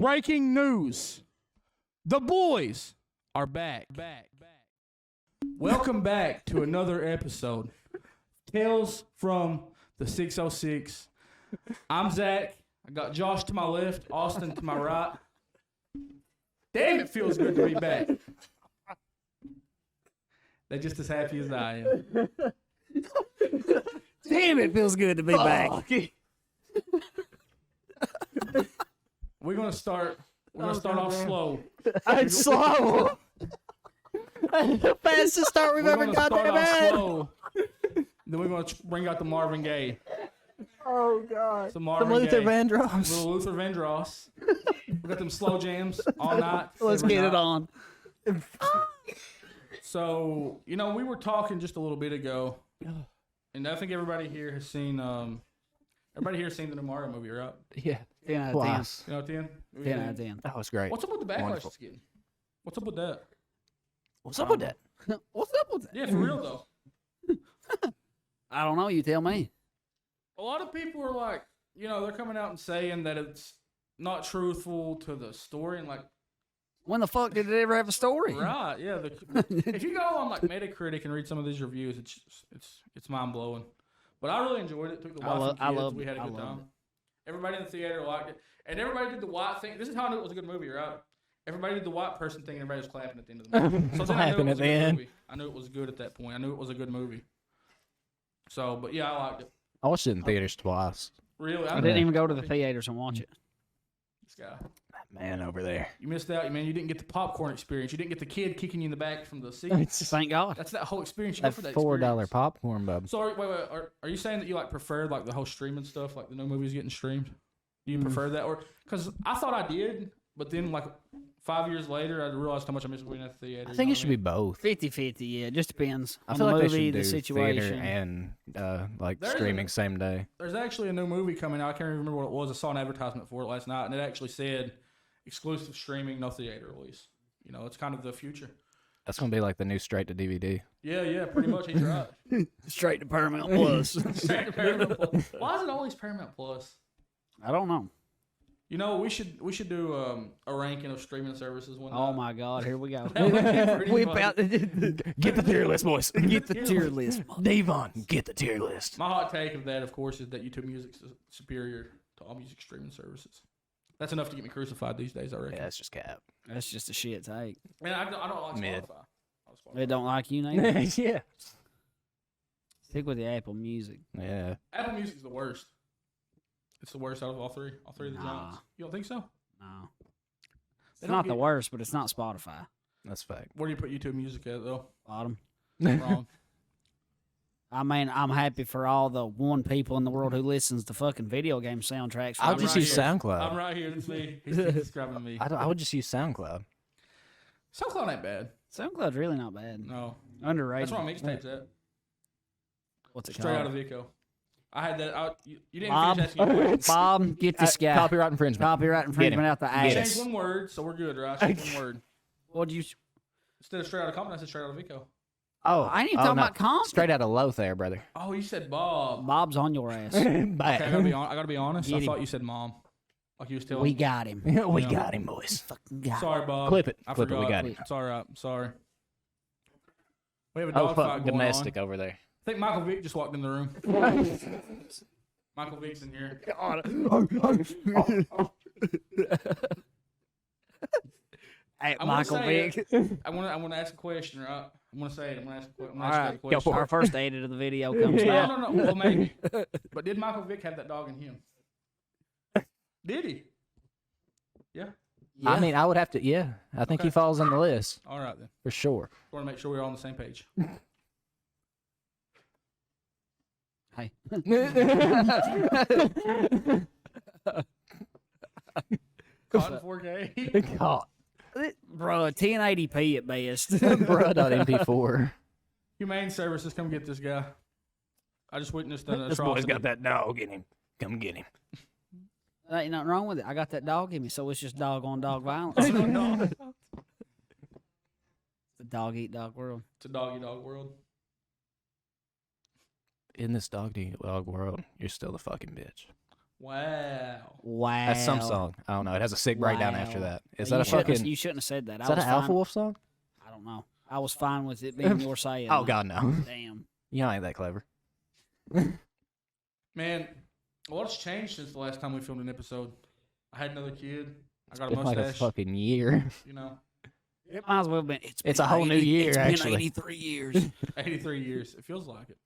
Breaking news. The boys are back. Welcome back to another episode. Tales from the 606. I'm Zach. I got Josh to my left, Austin to my right. Damn, it feels good to be back. They're just as happy as I am. Damn, it feels good to be back. We're gonna start off slow. It's slow. The fastest start we've We're ever gonna got start there, off man. slow. Then we're gonna bring out the Marvin Gaye. Oh God. Some The Marvin Luther Gaye. Vandross. Little Luther Vandross. We got them slow jams all night. Let's every get it night. on. So, we were talking just a little bit ago, and I think everybody here has seen the new Mario movie, right? Yeah. 10 out of 10. Twice. 10? 10 out of 10. That was great. What's up with the backlash Wonderful. it's getting? What's up with that? What's up with that? What's up with that? Yeah, for real though. I don't know. You tell me. A lot of people are like, they're coming out and saying that it's not truthful to the story, and like, When the fuck did it ever have a story? right, yeah. If you go on like Metacritic and read some of these reviews, it's mind blowing. But I really enjoyed it. Took the wife and kids. We had a good time. Everybody in the theater liked it, and everybody did the white thing. This is how I knew it was a good movie, right? Everybody did the white person thing, and everybody was clapping at the end of the movie. So then I knew it was a good movie. I knew it was good at that point. I knew it was a good movie. So, but yeah, I liked it. I watched it in theaters twice. Really, I didn't even go to the theaters and watch it. This guy. That man over there. You missed out, man. You didn't get the popcorn experience. You didn't get the kid kicking you in the back from the seat. Thank God. That's that whole experience. You go That for that $4 experience. popcorn, bub. So, wait. Are you saying that you preferred the whole streaming stuff, like the new movies getting streamed? Do you prefer that, or because I thought I did, but then 5 years later, I realized how much I missed being at the theater. I think it should be both. 50-50, yeah. It just depends I on feel the like movie, they should the do situation. theater and There's streaming same day. There's actually a new movie coming out. I can't remember what it was. I saw an advertisement for it last night, and it actually said exclusive streaming, no theater release. It's kind of the future. That's gonna be like the new straight to DVD. Yeah, pretty much. He's right. Straight to Paramount Plus. Straight to Paramount Plus. Why is it always Paramount Plus? I don't know. We should do a ranking of streaming services one Oh night. my God, here we go. That would be pretty We funny. about Get the tier list, boys. get the tier list. Devon, get the tier list. My hot take of that, of course, is that YouTube Music's superior to all music streaming services. That's enough to get me crucified these days, I reckon. Yeah, that's just cap. That's just a shit take. Man, I don't like Mid. Spotify. They don't like you, neither. Yeah. Stick with the Apple Music. Yeah. Apple Music's the worst. It's the worst out of all three. All three of the Nah. giants. You don't think so? No. It's They not don't the get- worst, but it's not Spotify. That's fact. Where do you put YouTube Music at, though? Bottom. Wrong. I mean, I'm happy for all the one people in the world who listens to fucking video game soundtracks. I'll I'm just right use here. SoundCloud. I'm right here. It's me. He's describing me. I would just use SoundCloud. SoundCloud ain't bad. SoundCloud's really not bad. No. Underrated. That's where my mixtape's at. What's it Straight called? out of Vico. I had that. You didn't Bob? finish asking your question. Bob, get this guy. Copyright infringement. Copyright infringement out the Get I it. ass. changed one word, so we're good, right? I changed one word. What'd you? Instead of straight out of Compton, I said straight out of Vico. Oh, I ain't even talking about Compton. Straight out of Lothar, brother. Oh, you said Bob. Bob's on your ass. Okay, I gotta be honest. Get I him. thought you said mom. Like you was telling We me. got him. We Yeah. got him, boys. Fucking got him. Sorry, Bob. Clip it. I Clip it. forgot. We got him. It's all right. I'm sorry. We have a Oh, dog fuck. fight going Domestic on. over there. I think Michael Vick just walked in the room. Michael Vick's in here. Hey, I'm gonna Michael say Vick. I want to ask a question, right? I'm gonna say it. I'm gonna ask All that right, question. our first edit of the video comes No, now. no, no. Well, maybe. But did Michael Vick have that dog in him? Did he? Yeah. I mean, I would have to. Yeah, I think he falls on the list All right then. for sure. Want to make sure we're all on the same page. Hey. Caught in 4K. God, Bro, 1080p at best. Bruh.mp4. Humane Services, come get this guy. I just witnessed an This boy's atrocity. got that dog in him. Come get him. There ain't nothing wrong with it. I got that dog in me, so it's just dog on dog violence. The dog eat dog world. It's a doggy dog world. In this dog world, you're still the fucking bitch. Wow. Wow. That's some song. I don't know. It has a sick breakdown after Wow. that. Is You that a shouldn't have- fucking? You shouldn't have said that. Is that an Alpha Wolf song? I don't know. I was fine with it being your saying. Oh that. God, no. Damn. You ain't that clever. Man, a lot's changed since the last time we filmed an episode. I had another kid. I got a Been like a mustache. fucking year. You know, It might as well have been. It's been a whole new year, It's actually. been 83 years. 83 years. It feels like it.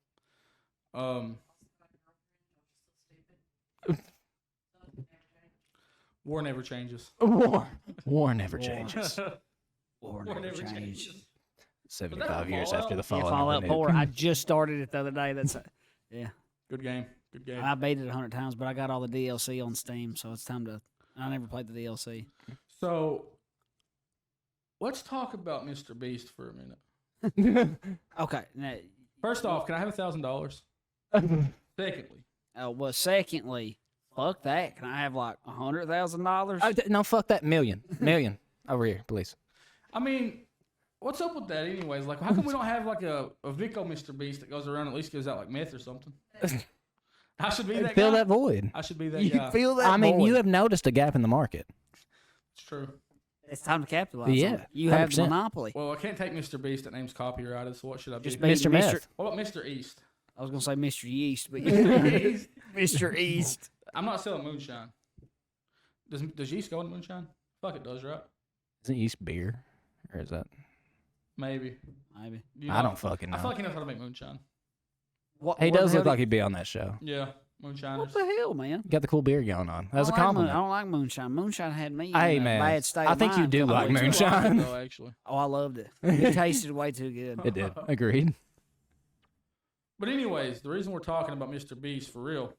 War never changes. War never changes. War War never changed. 75 years Fallout? after the Yeah, fall. Fallout 4. I just started it the other day. That's yeah. Good game. Good game. I beat it 100 times, but I got all the DLC on Steam, so it's time to. I never played the DLC. So, let's talk about Mr. Beast for a minute. Okay. Now, First off, can I have $1,000? Secondly, well, secondly, fuck that. Can I have like $100,000? No, fuck that. Million over here, please. I mean, what's up with that, anyways? Like, how come we don't have like a Vico Mr. Beast that goes around and at least gives out like meth or something? I should be that Fill guy. that void. I should be that You guy. feel that? I mean, void? you have noticed a gap in the market. It's true. It's time to capitalize. Yeah, on it. You have the 100%. monopoly. Well, I can't take Mr. Beast. That name's copyrighted. So what should I be? Just be Mr. Meth. What about Mr. East? I was gonna say Mr. Yeast, but East. Mr. East. I'm not selling moonshine. Does yeast go in moonshine? Fuck, it does, right? Isn't yeast beer? Or is that? Maybe. Maybe. You I know, don't fucking I feel know. like he knows how to make moonshine. What? He what does the look hell like he'd be on that show. Yeah, What moonshiners. the hell, man? Got the cool beer going on. That's a I don't like compliment. I don't like moonshine. Moonshine had me Hey, in a man, bad state I of think you mind do a couple like weeks ago. moonshine. Though, actually. Oh, I loved it. It tasted way too good. It did. Agreed. But anyways, the reason we're talking about Mr. Beast for real,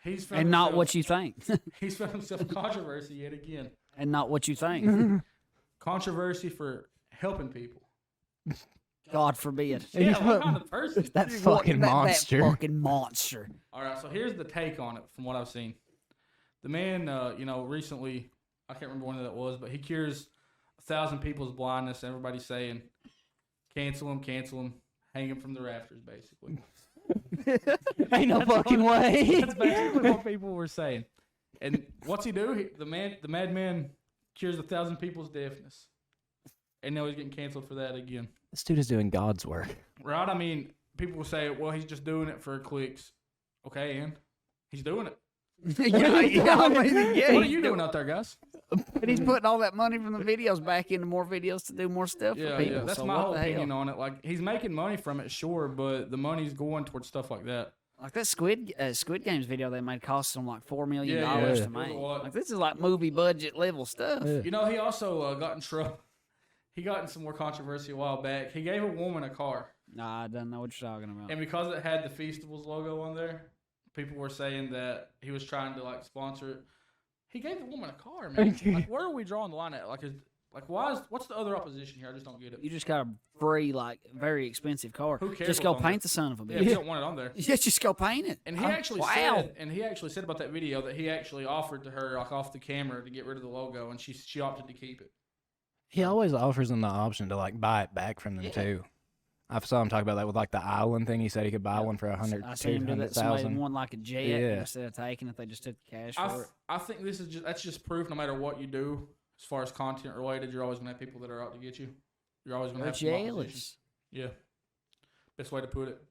he's found And not himself- what you think. he's found himself in controversy yet again. And not what you think. Controversy for helping people. God forbid. Yeah, what kind of person? That fucking monster. That fucking monster. All right, so here's the take on it from what I've seen. The man, recently, I can't remember when that was, but he cures 1,000 people's blindness. And everybody's saying, cancel him, hang him from the rafters, basically. Ain't no fucking way. That's basically what people were saying. And what's he do? The madman cures 1,000 people's deafness. And now he's getting canceled for that again. This dude is doing God's work. Right? I mean, people will say, well, he's just doing it for clicks. Okay, and he's doing it. yeah, I mean, yeah. What are you doing out there, guys? But he's putting all that money from the videos back into more videos to do more stuff for people. Yeah. That's so my what whole the opinion hell? on it. Like, he's making money from it, sure, but the money's going towards stuff like that. Like that Squid Games video they made cost them like $4 million Yeah. to It was make. a lot. Like this is like movie budget level stuff. Yeah. You know, he also got in trouble. He got in some more controversy a while back. He gave a woman a car. Nah, I don't know what you're talking about. And because it had the Feastables logo on there, people were saying that he was trying to like sponsor it. He gave the woman a car, man. Like, where are we drawing the line at? What's the other opposition here? I just don't get it. You just got a free, like, very expensive car. Who cares Just go what's on paint the son of a Yeah, if you bitch. don't want it on there. Yeah, just go paint it. And he actually said about that video that he actually offered to her like off the camera to get rid of the logo, and she opted to keep it. He always offers them the option to like buy it back from them too. I saw him talk about that with like the island thing. He said he could buy one for I seen him do that. Somebody 200,000. won like a jet Yeah. instead of taking it. They just took the cash for it. I think that's just proof. No matter what you do, as far as content related, you're always gonna have people that are out to get you. You're always gonna They're have some opposition. jealous. Yeah, best way to put it.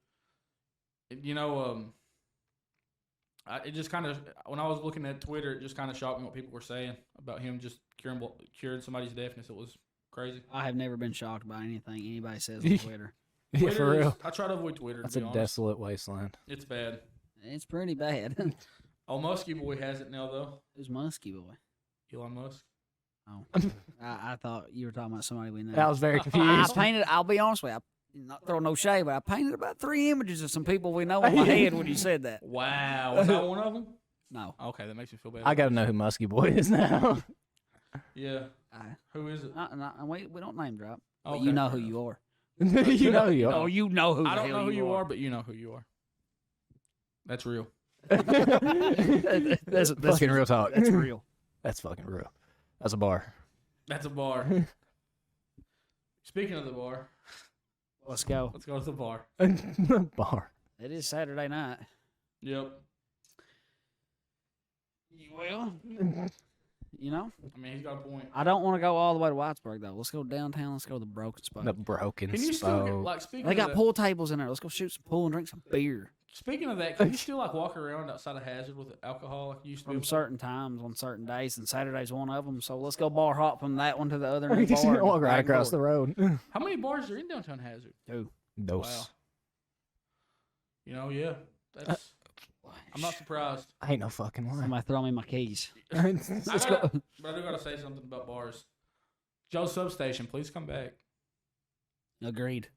It just kind of, when I was looking at Twitter, it just kind of shocked me what people were saying about him just curing somebody's deafness. It was crazy. I have never been shocked by anything anybody says on Twitter. Yeah, Twitter for is- real. I try to avoid Twitter. That's to a be honest. desolate wasteland. It's bad. It's pretty bad. Oh, Muskie Boy has it now though. Who's Muskie Boy? Elon Musk. Oh, I thought you were talking about somebody we know. I was very I confused. painted. I'll be honest with you. Not throwing no shade, but I painted about 3 images of some people we know in my head when you said that. Wow, was that one of them? No, Okay, that makes me feel bad. I gotta know who Muskie Boy is now. Yeah. I, Who is it? we don't name drop. But Okay, you know fair who enough. you are. You know who you Oh, are. you know who. I the don't hell know who you are, but you know who you are. That's real. that's Fucking real talk. That's real. That's fucking real. That's a bar. That's a bar. Speaking of the bar, Let's go. let's go to the bar. Bar. It is Saturday night. Yep. Well, you know, I mean, he's got a point. I don't want to go all the way to Whitesburg though. Let's go downtown. Let's go to the Broken Spot. The Broken Can you still get, Spoke. like, speaking They of got that, pool tables in there. Let's go shoot some pool and drink some beer. speaking of that, can you still like walk around outside of Hazard with alcohol like you used to be From able to? certain times on certain days, and Saturday's one of them. So let's go bar hop from that one to the other. You new just bar walk right back and across the forth. road. How many bars are in downtown Hazard? Two. Those. Wow. You know, yeah. That's. I'm not surprised. I ain't no fucking lie. Somebody throw me my keys. Let's go. But I do gotta say something about bars. Joe Substation, please come back. Agreed.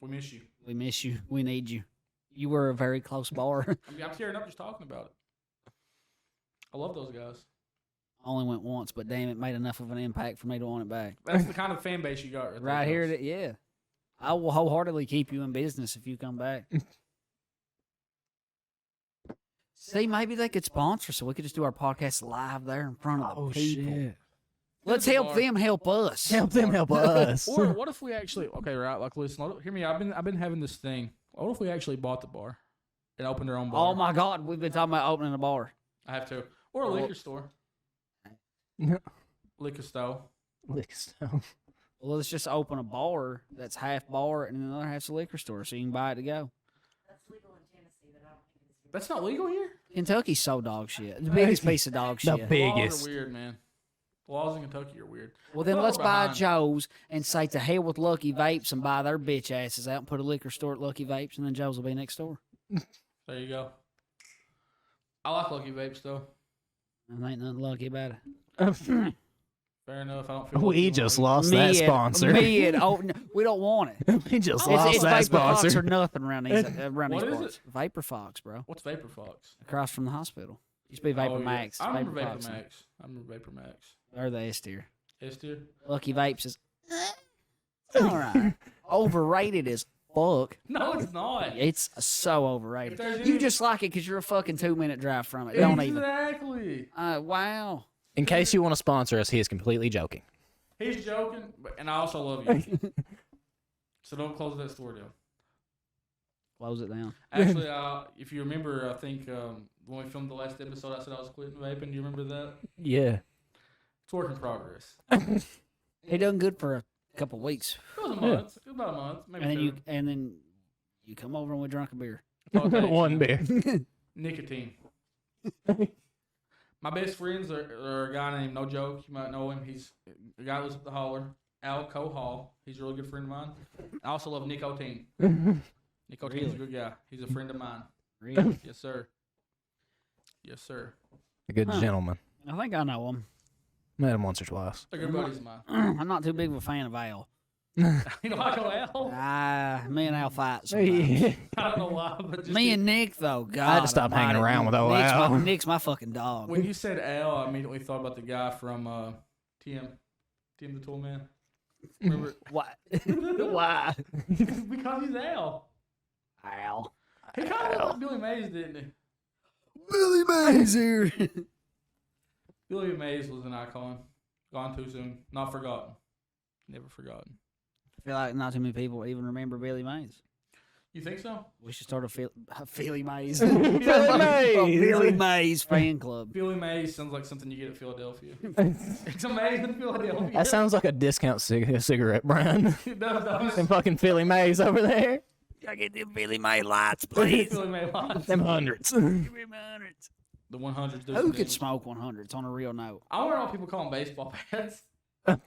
We miss you. We miss you. We need you. You were a very close bar. I mean, I'm tearing up just talking about it. I love those guys. Only went once, but damn, it made enough of an impact for me to want it back. That's the kind of fan base you got Right here, Joe. yeah. I will wholeheartedly keep you in business if you come back. See, maybe they could sponsor so we could just do our podcast live there in front of the Oh people. shit! Let's There's a help bar. them help us. Help them help us. Or what if we actually? Okay, right. Like, listen. Hear me. I've been having this thing. What if we actually bought the bar and opened our own bar? Oh my God, we've been talking about opening a bar. I have to. Or a liquor store. Liquor store. Lick stuff. Well, let's just open a bar that's half bar and then the other half's a liquor store, so you can buy it to go. That's legal in Tennessee, but I don't think it's That's not legal here. Kentucky's so dog shit. The biggest piece of dog The shit. big- Laws Biggest. are weird, man. Laws in Kentucky are weird. Well, then Well, let's we're buy behind. Joe's and say to hell with Lucky Vapes and buy their bitch asses out and put a liquor store at Lucky Vapes, and then Joe's will be next door. There you go. I like Lucky Vapes though. And ain't nothing lucky about it. Fair enough. I don't feel. We lucky just when I- lost that and- sponsor. Me and oh, no, we don't want it. We just It's, lost it's that Vapor Fox or sponsor. nothing around these What these is parts. Vapor Fox, bro. What's Vapor Fox? Across from the hospital. Used to be Vapor Oh, yeah. Max. I remember Vapor Fox. Max. I remember Vapor Max. Or the S tier. S tier. Lucky Vapes is all right. Overrated as fuck. No, it's not. It's so If overrated. there's You any- just like it because you're a fucking 2-minute drive from it. Don't even. Exactly. Wow. In case you want to sponsor us, he is completely joking. He's joking, and I also love you. So don't close that store down. Close it down. Actually, if you remember, I think when we filmed the last episode, I said I was quitting vaping. Do you remember that? Yeah. It's work in progress. He done good for a couple weeks, It was a month. It was about a month, maybe and two. then you come over and we drunk a beer. Oh, thanks, One man. beer. Nicotine. My best friends are a guy named No Joke. You might know him. He's a guy who lives at the Holler. Alco Hall. He's a really good friend of mine. I also love Nicotine. Nicotine's a good guy. He's a friend of mine. Really? Yes, sir. Yes, sir. A good Huh. gentleman. I think I know him. Met him once or twice. They're good buddies of mine. I'm not too big of a fan of Al. You know, I go Al. Me and Al fight sometimes. I don't know why, but just Me and Nick though, God, I had to stop hanging almighty. around with old Nick's Al. Nick's my fucking dog. when you said Al, I immediately thought about the guy from TM the Tool Man. Remember? Why? Why? Because he's Al. Al. He kind of looked like Billy Mays, didn't he? Billy Mays here. Billy Mays was an icon. Gone too soon. Not forgotten. Never forgotten. I feel like not too many people even remember Billy Mays. You think so? We should start a Philly Mays. Billy Mays. Billy Mays fan club. Billy Mays sounds like something you get at Philadelphia. It's amazing in Philadelphia. That sounds like a discount cigarette brand. It does. Them fucking Philly Mays over there. I get them Billy Mays lights, Billy please. Mays lots. Them hundreds. Give me my hundreds. The 100s do Who some could damage. smoke 100s on a real note? I wonder what people call them baseball pads.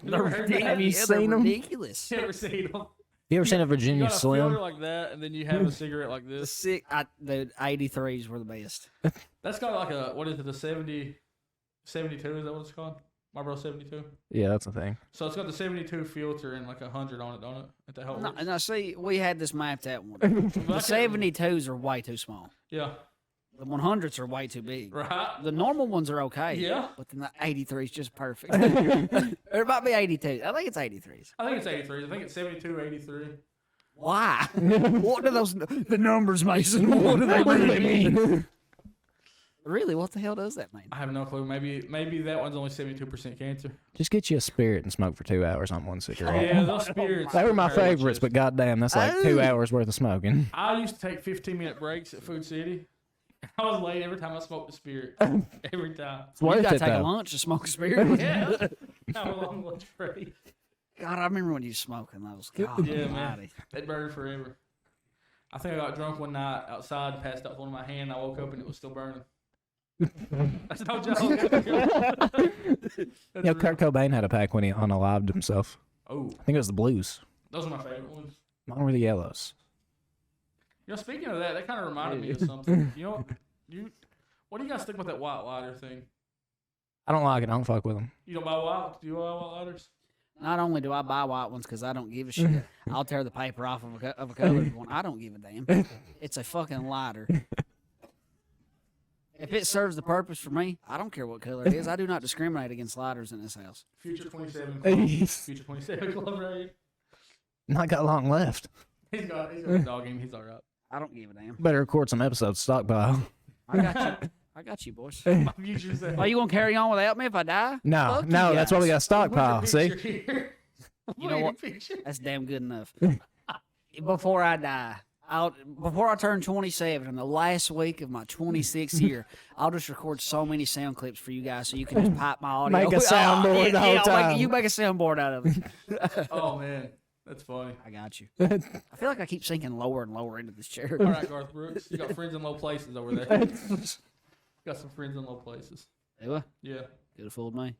They're heard that? Have you ridiculous. Yeah, they're seen 'em? ridiculous. You ever seen them? You ever seen a You Virginia got a filter Slim? like that, and then you have a cigarette like The this. the 83s were the best. That's got like a, what is it, the 72, is that what it's called? Marlboro 72? Yeah, that's a thing. So it's got the 72 filter and like 100 on it, don't it? If that helps. No, see, we had this mapped out one. The 72s are way too small. Yeah. The 100s are way too big. Right? The normal ones are okay. Yeah. But then the 83 is just perfect. Or it might be 82. I think it's 83s. I think it's 83. I think it's 72, 83. Why? What do those the numbers, Mason? What do they mean? Really, what the hell does that mean? I have no clue. Maybe that one's only 72% cancer. Just get you a spirit and smoke for 2 hours on one cigarette. Yeah, those spirits. They were my are very favorites, just- but goddamn, that's like 2 hours worth of smoking. I used to take 15-minute breaks at Food City. I was late every time I smoked the spirit. Every time. It's worth You gotta it, take a though. lunch to smoke a spirit. Yeah. Have a long lunch break. God, I remember when you was smoking those. God, Yeah, man. almighty. They burned forever. I think I got drunk one night outside and passed out with one in my hand. I woke up and it was still burning. That's no joke. That's Yeah, real. Kurt Cobain had a pack when he unalived himself. Oh, I think it was the blues. those are my favorite ones. Mine were the yellows. You know, speaking of that, that kind of reminded me of something. You know, what do you guys think about that white lighter thing? I don't like it. I don't fuck with them. You don't buy white? Do you buy white lighters? Not only do I buy white ones because I don't give a shit, I'll tear the paper off of a colored one. I don't give a damn. It's a fucking lighter. If it serves the purpose for me, I don't care what color it is. I do not discriminate against lighters in this house. Future 27 Club. Future 27 Club, right? Not got long left. He's got a dog game. He's all right. I don't give a damn. Better record some episodes. Stockpile. I got you. I got you, boys. My future self. Are you gonna carry on without me if I die? No, Fuck you no, that's why we got guys. stockpile. See? You know what? That's damn good enough. Before I die, before I turn 27 in the last week of my 26th year, I'll just record so many sound clips for you guys so you can just pipe my audio. Make a soundboard the whole time. You make a soundboard out of it. Oh, man. That's funny. I got you. I feel like I keep sinking lower and lower into this chair. All right, Garth Brooks. You got friends in low places over there. Got some friends in low places. Do I? Yeah. Could have fooled me.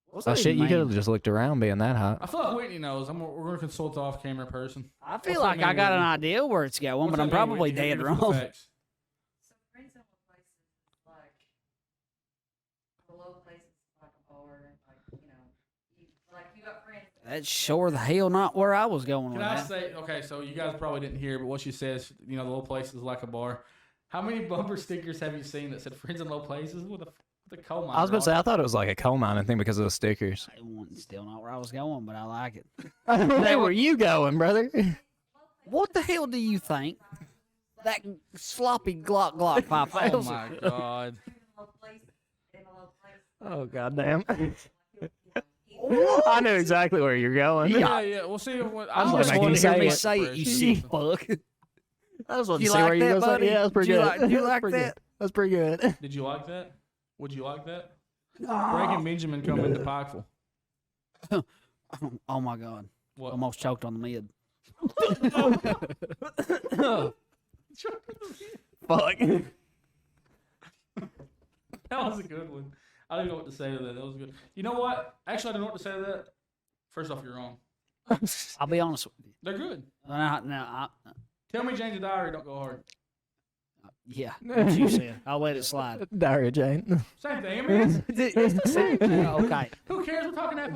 What's Oh that shit! even You could have mean? just looked around being that hot. I feel like Whitney knows. We're going to consult the off-camera person. I feel What's that like I mean, got an Whitney? idea where it's going, What's but that I'm mean, probably Whitney? dead Give us the wrong. facts. So friends in low places, like the low places, like a bar, like you got friends. That's sure the hell not where I was going Can with I that. say, okay, so you guys probably didn't hear, but what she says, the low places like a bar. How many bumper stickers have you seen that said friends in low places with a coal mine? I was about to say I thought it was like a coal mining thing because of the stickers. It wasn't still not where I was going, but I like it. Where were you going, brother? What the hell do you think? That sloppy Glock 5000. Oh my god. In a low place, in a low place. Oh goddamn! Like, I knew exactly where you're going. Yeah. We'll see. I was You gonna just make wanted you to hear say me it. say it, you sick fuck. I was wanting You to see like where you that, were going. buddy? Yeah, that's pretty Do you good. like- do you That's like pretty that? good. That's pretty good. Did you like that? Would you like that? Breaking Benjamin come into Pikeville. Oh my god. What? Almost choked on the mid. Fuck. That was a good one. I don't even know what to say to that. That was good. You know what? Actually, I don't know what to say to that. First off, you're wrong. I'll be honest with you. They're good. Tell me Jane's diary don't go hard. Yeah, what you said. I'll let it slide. Diarrhea Jane. Same thing, man. It's the same thing. Okay. Who cares? We're talking that.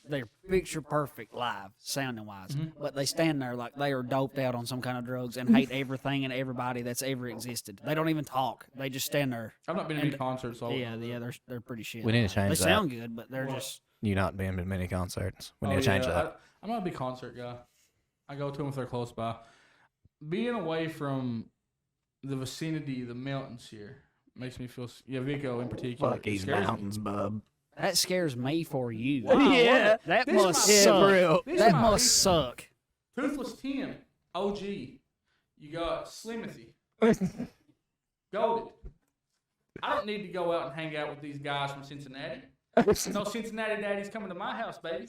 They're picture perfect live, sounding wise, but they stand there like they are doped out on some kind of drugs and hate everything and everybody that's ever existed. They don't even talk. They just stand there. I've not been to any concerts, so Yeah, they're pretty shit. We need to change They that. sound good, but they're just. You not being to many concerts. We need Oh, to change yeah, that. I'm not a big concert guy. I go to them if they're close by. Being away from the vicinity of the mountains here makes me feel. Yeah, Vico in particular. Fuck these scares me. mountains, bub. That scares me for you. Wow, Yeah. That This must might- suck. for real. This That might must be- suck. Toothless Tim, OG. You got Slimothy, Golded. I don't need to go out and hang out with these guys from Cincinnati. No Cincinnati daddies coming to my house, baby.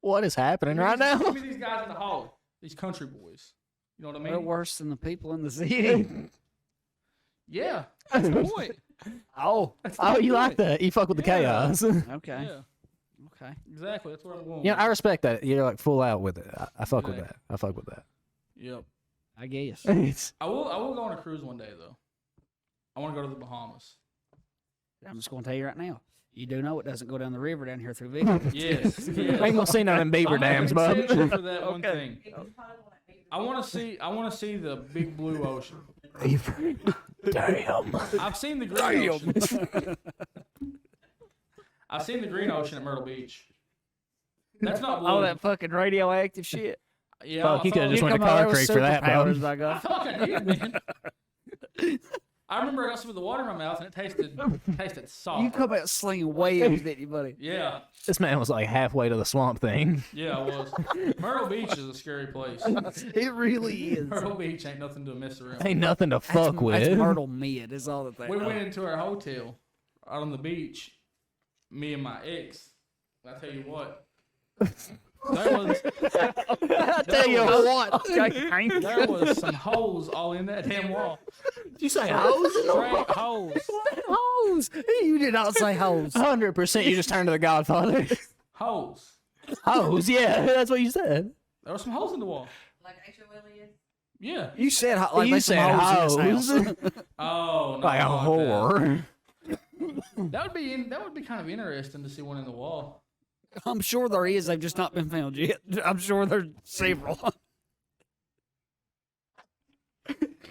What is happening right now? Give me these guys in the hall. These country boys. You know what I They're mean? worse than the people in the city. Yeah, that's the point. Oh, Oh, you like that? You fuck with the Yeah. chaos. okay. Yeah, Okay. exactly. That's where I'm going. Yeah, I respect that. You're like full out with it. I fuck with Yeah. that. I fuck with that. Yep. I guess. I will go on a cruise one day though. I want to go to the Bahamas. I'm just going to tell you right now. You do know it doesn't go down the river down here through Vicky. Yes. I ain't gonna see none of them beaver I'm gonna dams, bub. exception for that one Okay. thing. I want to see the big blue ocean. Damn. I've seen the green ocean. I've seen the green ocean at Myrtle Beach. That's not blue. All that fucking radioactive shit. Yeah, Fuck, I he thought- coulda just You went to come out there Color with Creek for that, bro. superpowers, by I God. feel like I did, man. I remember I got some of the water in my mouth and it tasted soft. You come out slinging waves, didn't you, buddy? Yeah. This man was like halfway to the swamp thing. Yeah, I was. Myrtle Beach is a scary place. It really is. Myrtle Beach ain't nothing to mess around. Ain't nothing to fuck with. That's Myrtle Mid is all that they We went into our hotel out on the beach, me and my ex. I tell you what. There was some holes all in that damn wall. Did you say hose? Straight holes. Hose. You did not say hose. 100%. You just turned to the Godfather. Holes. Hose, yeah, that's what you said. There were some holes in the wall. Like HOLES? Yeah. You said like You there's some said hoes in hose. this house. Oh, no. Like a not whore. That would be kind of interesting to see one in the wall. I'm sure there is. They've just not been found yet. I'm sure there's several.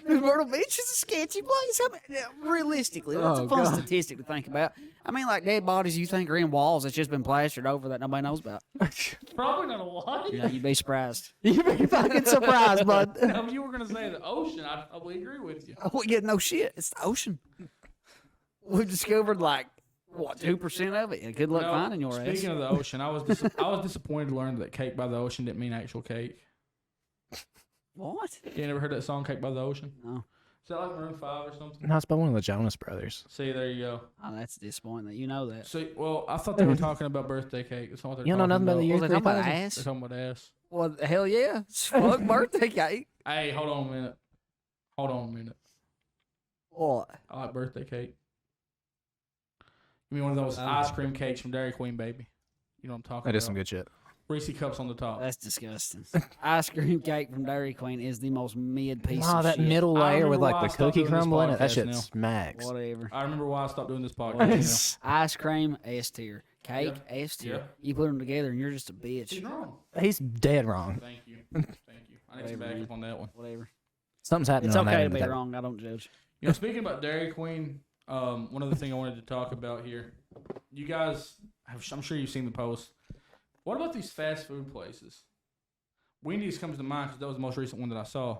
Myrtle Beach is a sketchy place. I mean, realistically, that's a fun statistic to think about. I mean, like dead bodies you think are in walls that's just been plastered over that nobody knows about. Probably not a lot. Yeah, you'd be surprised. You'd be fucking surprised, bud. Now, if you were going to say the ocean, I'd probably agree with you. Oh, yeah, no shit. It's the ocean. We discovered like what 2% of it. Yeah, good luck finding your ass. Speaking of the ocean, I was disappointed to learn that cake by the ocean didn't mean actual cake. What? You never heard that song, Cake by the Ocean? No. Is that like Maroon 5 or something? No, it's by one of the Jonas Brothers. See, there you go. Oh, that's disappointing that you know that. See, well, I thought they were talking about birthday cake. That's not what they're You don't know talking nothing about the year Was they talking about 3000? ass? They're talking about ass. Well, hell yeah. It's fuck birthday cake. Hey, hold on a minute. What? I like birthday cake. Give me one of those ice cream cakes from Dairy Queen, baby. You know what I'm talking about. That is some good shit. Reese cups on the top. That's disgusting. Ice cream cake from Dairy Queen is the most mid piece Wow, of that shit. middle I layer with remember why like I the stopped cookie doing this crumble in it. That podcast shit now. smacks. Whatever. I remember why I stopped doing this podcast. Ice cream, S tier. Cake, S tier. Yeah. You put them together and you're just a bitch. He's wrong. He's dead wrong. Thank you. Thank you. I need to Whatever, back up on that one. Whatever. Something's happening It's on that okay to end of be that. wrong. I don't judge. You know, speaking about Dairy Queen, one other thing I wanted to talk about here. You guys, I'm sure you've seen the post. What about these fast food places? Wendy's comes to mind because that was the most recent one that I saw,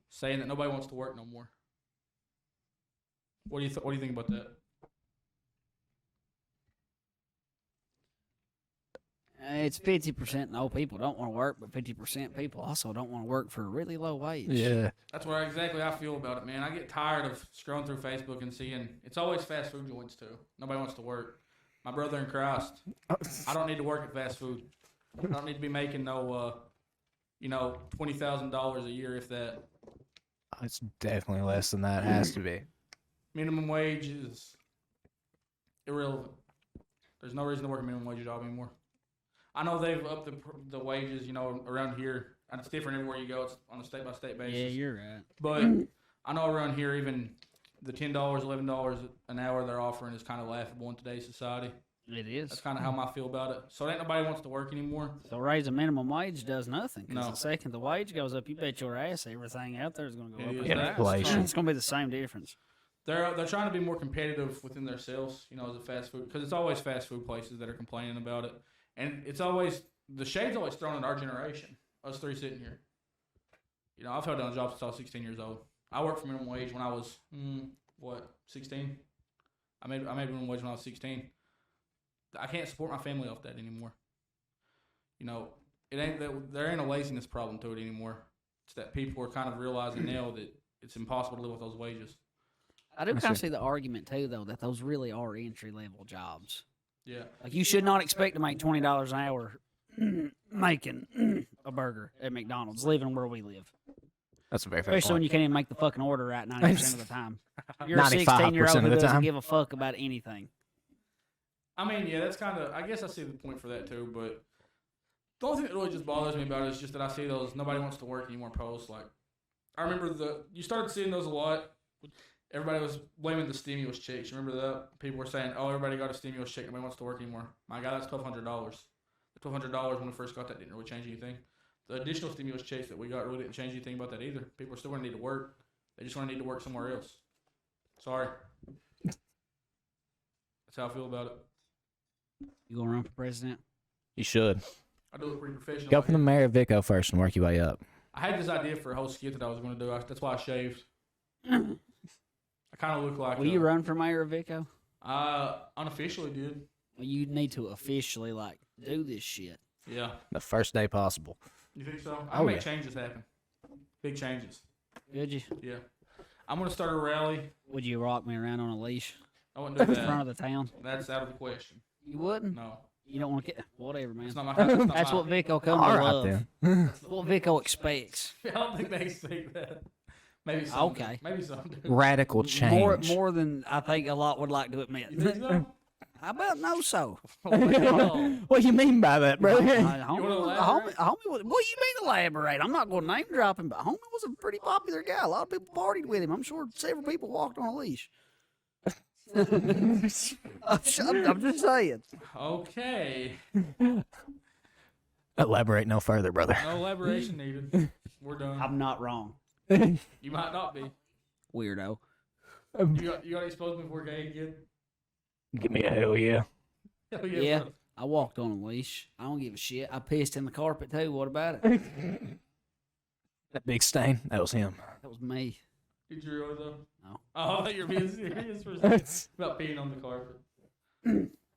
saying that nobody wants to work no more. What do you think about that? It's 50% no people don't want to work, but 50% people also don't want to work for a really low wage. Yeah. That's what exactly I feel about it, man. I get tired of scrolling through Facebook and seeing it's always fast food joints too. Nobody wants to work. My brother in Christ, I don't need to work at fast food. I don't need to be making no, $20,000 a year if that. It's definitely less than that. It has to be. Minimum wage is irrelevant. There's no reason to work a minimum wage job anymore. I know they've upped the wages, around here. And it's different everywhere you go. It's on a state-by-state basis. Yeah, you're right. But I know around here, even the $10, $11 an hour they're offering is kind of laughable in today's society. It is. That's kind of how I feel about it. So ain't nobody wants to work anymore. So raising minimum wage does nothing. Because No. the second the wage goes up, you bet your ass everything out there is going to go It up. is. Inflation. It's going to be the same difference. They're trying to be more competitive within their sales, as a fast food, because it's always fast food places that are complaining about it, and it's always the shade's always thrown at our generation, us three sitting here. I've held down a job since I was 16 years old. I worked for minimum wage when I was 16. I made minimum wage when I was 16. I can't support my family off that anymore. It ain't that there ain't a laziness problem to it anymore. It's that people are kind of realizing now that it's impossible to live with those wages. I do kind of see the argument, too, though, that those really are entry-level jobs. Yeah. Like, you should not expect to make $20 an hour making a burger at McDonald's, living where we live. That's a very fair Especially when point. you can't even make the fucking order right 90% of the time. You're a 95% 16-year-old of who the doesn't time. give a fuck about anything. I mean, yeah, that's kind of. I guess I see the point for that too. But the only thing that really just bothers me about it is just that I see those nobody wants to work anymore posts. Like, I remember you started seeing those a lot. Everybody was blaming the stimulus checks. You remember that? People were saying, "Oh, everybody got a stimulus check. Nobody wants to work anymore." My God, that's $1,200. The $1,200 when we first got that didn't really change anything. The additional stimulus checks that we got really didn't change anything about that either. People are still going to need to work. They just want to need to work somewhere else. Sorry. That's how I feel about it. You going to run for president? You should. I do it pretty professional. Go for the mayor of Vico first and work your way up. I had this idea for a whole skit that I was going to do. That's why I shaved. I kind of look like. Will you run for mayor of Vico? Unofficially did. Well, you need to officially do this shit. Yeah. The first day possible. You think so? I'll make changes happen. Big changes. Would you? Yeah. I'm gonna start a rally. Would you rock me around on a leash I wouldn't do in that. front of the town? That's out of the question. You wouldn't? No. You don't want to get whatever, man. It's not my. That's what Vico comes to All love. right then. That's what Vico expects. I don't think they expect that. Maybe some. Okay. Maybe some. Radical change. More than I think a lot would like to admit. You think so? How about no so? Oh. What do you mean by that, bro? Homie, what do you mean elaborate? I'm not going to name drop him, but homie was a pretty popular guy. A lot of people partied with him. I'm sure several people walked on a leash. I'm just saying. Okay. Elaborate no further, brother. No elaboration needed. We're done. I'm not wrong. You might not be. Weirdo. You got to expose me before gay again? Give me a hell yeah. Hell Yeah. brother. I walked on a leash. I don't give a shit. I pissed in the carpet too. What about it? That big stain, that was him. That was me. Did you really though? No. Oh, I thought you were being serious for a second about peeing on the carpet.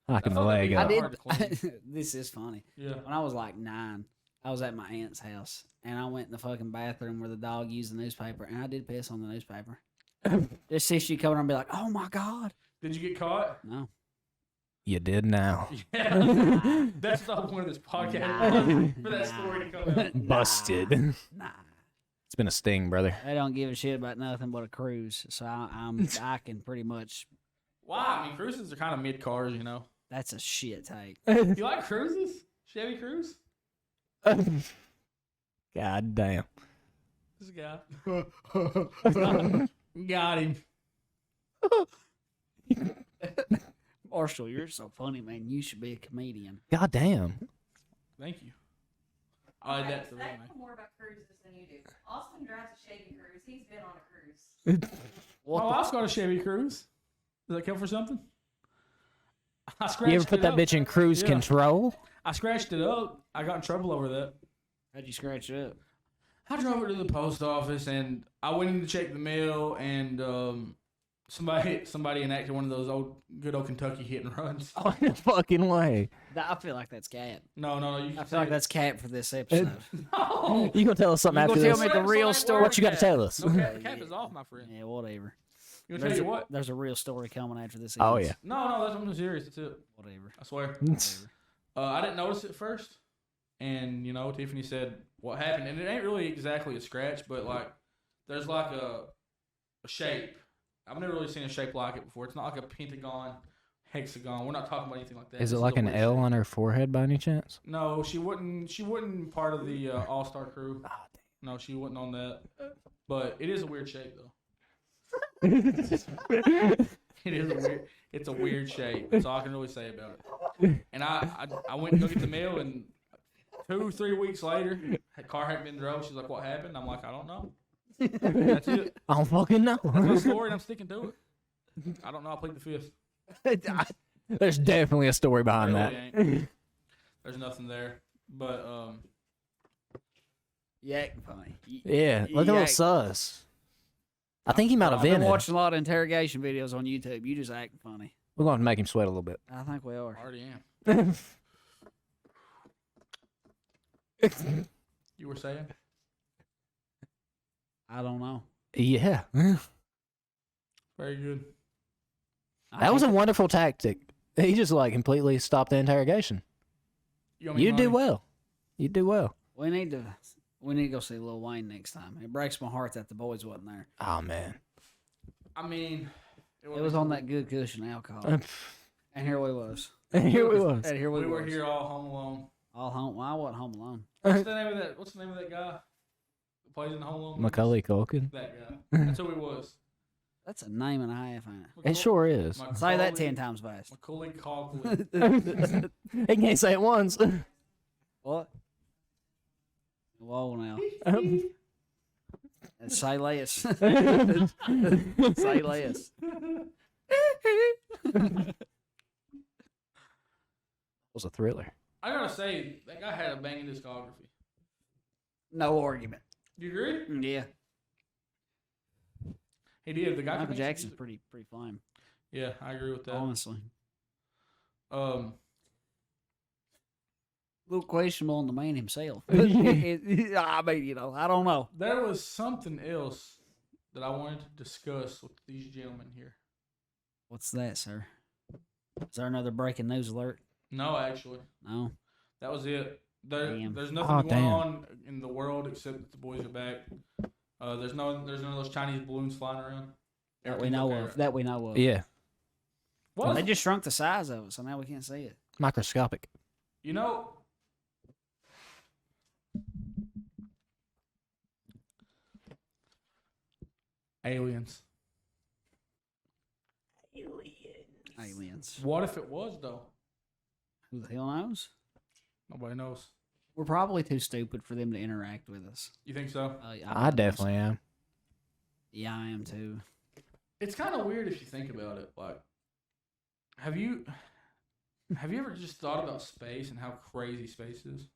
Hocking the thought leg that'd be up. I hard did. to clean. This is funny. Yeah. When I was like 9, I was at my aunt's house, and I went in the fucking bathroom where the dog used the newspaper, and I did piss on the newspaper. Just see she come over and be like, "Oh my god!" Did you get caught? No. You did now. Yeah. That's not one of this podcast Nah. for that story to come out. Busted. Nah. It's been a sting, brother. They don't give a shit about nothing but a cruise, so I can pretty much. Why? I mean, cruises are kind of mid cars, you know. That's a shit take. You like cruises? Chevy Cruise? God damn. This guy. Got him. Marshall, you're so funny, man. You should be a comedian. God damn. Thank you. I Okay, that's the Zach resume. know more about cruises than you do. Austin drives a Chevy Cruise. He's been on a cruise. What Oh, the I've got a Chevy Cruise. Does that count for something? I scratched You ever put it that up. bitch in cruise Yeah. control? I scratched it up. I got in trouble over that. How'd you scratch it up? I drove it to the post office and I went in to check the mail and somebody enacted one of those good old Kentucky hit and runs. Oh, no fucking way. I feel like that's cat. No. You I can feel like that's cat for this episode. no. You gonna tell us something You after gonna tell this? me the real story? What you got to tell us? No, cap is off, my friend. Yeah, whatever. You gonna tell you what? There's a real story coming after this. Oh, ends. yeah. No, that's I'm serious. That's it. Whatever. I swear. Whatever. I didn't notice it first, and Tiffany said what happened, and it ain't really exactly a scratch, but like there's like a shape. I've never really seen a shape like it before. It's not like a pentagon, hexagon. We're not talking about anything like that. Is it This like a an weird L shape. on her forehead by any chance? No, she wouldn't part of the All Star crew. No, she wasn't on that. But it is a weird shape though. It's a weird shape. That's all I can really say about it. And I went to go get the mail, and 2-3 weeks later, the car hadn't been drove. She's like, "What happened?" I'm like, "I don't know." That's it. I don't fucking know. That's my story, and I'm sticking to it. I don't know. I plead the fifth. There's definitely a story behind There that. really ain't. There's nothing there. But You acting funny. Yeah, look a little sus. I think he might have I've been vented. watching a lot of interrogation videos on YouTube. You just acting funny. We're going to make him sweat a little bit. I think we are. I already am. You were saying? I don't know. Yeah. Very good. That was a wonderful tactic. He just completely stopped the interrogation. You owe me You do money. well. You do well. We need to go see Lil Wayne next time. It breaks my heart that the boys wasn't there. Oh, man. I mean, It was on that good cushion alcohol, and here we was. Here we was. And here we We were was. here all home alone. All home. Well, I wasn't home alone. What's the name of that guy who plays in the Home Alone? movies? Macaulay Culkin. That guy. That's who he was. That's a name and a half, ain't It sure is. Say that 10 times fast. Macaulay Culkin. He can't say it once. What? Whoa now. Say less. Say less. Was a thriller. I gotta say, that guy had a banging discography. No argument. Do you agree? Yeah. He did. The guy Michael Jackson's pretty flame. Yeah, I agree with that. Honestly, Um, a little questionable on the man himself. I mean, I don't know. there was something else that I wanted to discuss with these gentlemen here. What's that, sir? Is there another breaking news alert? No, actually, No. that was it. There's nothing Oh, going damn. on in the world except that the boys are back. There's none of those Chinese balloons flying around. That we know of. That we know of. Yeah, What? They just shrunk the size of it, so now we can't see it. microscopic. You know, aliens. Aliens. What if it was though? Who the hell knows? Nobody knows. We're probably too stupid for them to interact with us. You think so? I definitely am. Yeah, I am too. It's kind of weird if you think about it. Like, have you ever just thought about space and how crazy space is?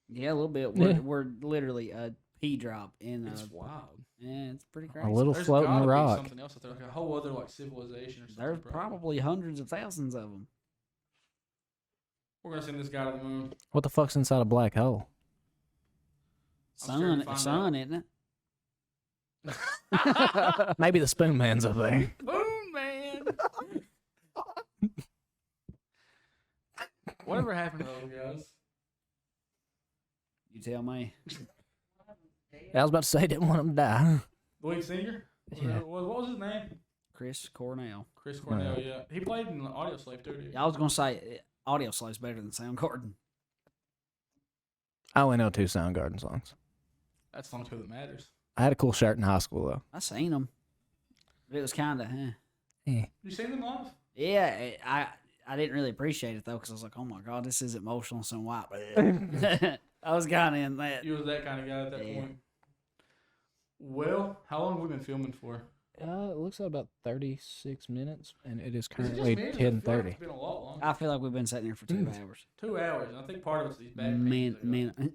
Yeah, a little bit. Yeah. We're literally a pea drop in. It's wild. Yeah, it's pretty crazy. A little There's floating gotta be rock. something else out there, like a whole other like civilization or something. There's bro. probably hundreds of thousands of them. We're gonna send this guy to the moon. What the fuck's inside a black hole? I'm scared to Sun, find isn't it? Maybe the Spoon Man's up there. Boom, man. Whatever happened to those guys? You tell me. I was about to say, didn't want him to die. The lead singer? Yeah. What was his name? Chris Cornell. Chris Cornell. Yeah, he played in Audio Slave too, dude. I was gonna say Audio Slave's better than Soundgarden. I only know 2 Soundgarden songs. That's the only two that matters. I had a cool shirt in high school though. I seen them. It was kind of, You seen them live? Yeah, I didn't really appreciate it though because I was like, oh my god, this is emotional and white. I was kind of in that. You was that kind of guy at that Yeah. point. Well, how long have we been filming for? It looks like about 36 minutes, and it is Is it just currently me, or does it feel like 10:30. It's been a lot longer. I feel like we've been sitting here for 2 hours. 2 hours, and I think part of it's these bad Min,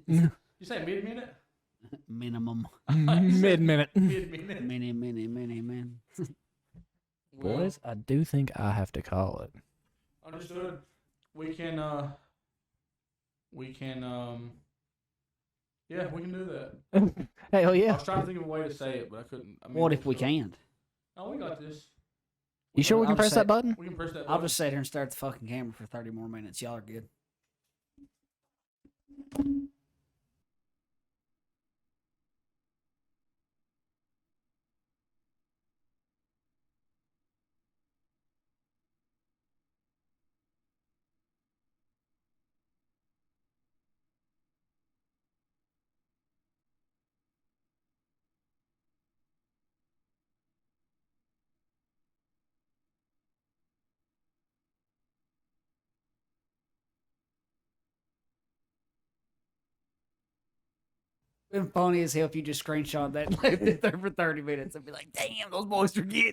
You say mid-minute? minimum. Mid-minute. Mid-minute. Man. Boys, I do think I have to call it. Understood. We can, yeah, we can do that. Hell I yeah. was trying to think of a way to say it, but I couldn't. I mean, What if we can't? Oh, we got this. You sure we I'll can press say- that button? We can press that I'll button. just sit here and stare at the fucking camera for 30 more minutes. Y'all are good. Been funny as hell if you just screenshot that and left it there for 30 minutes and be like, damn, those boys are getting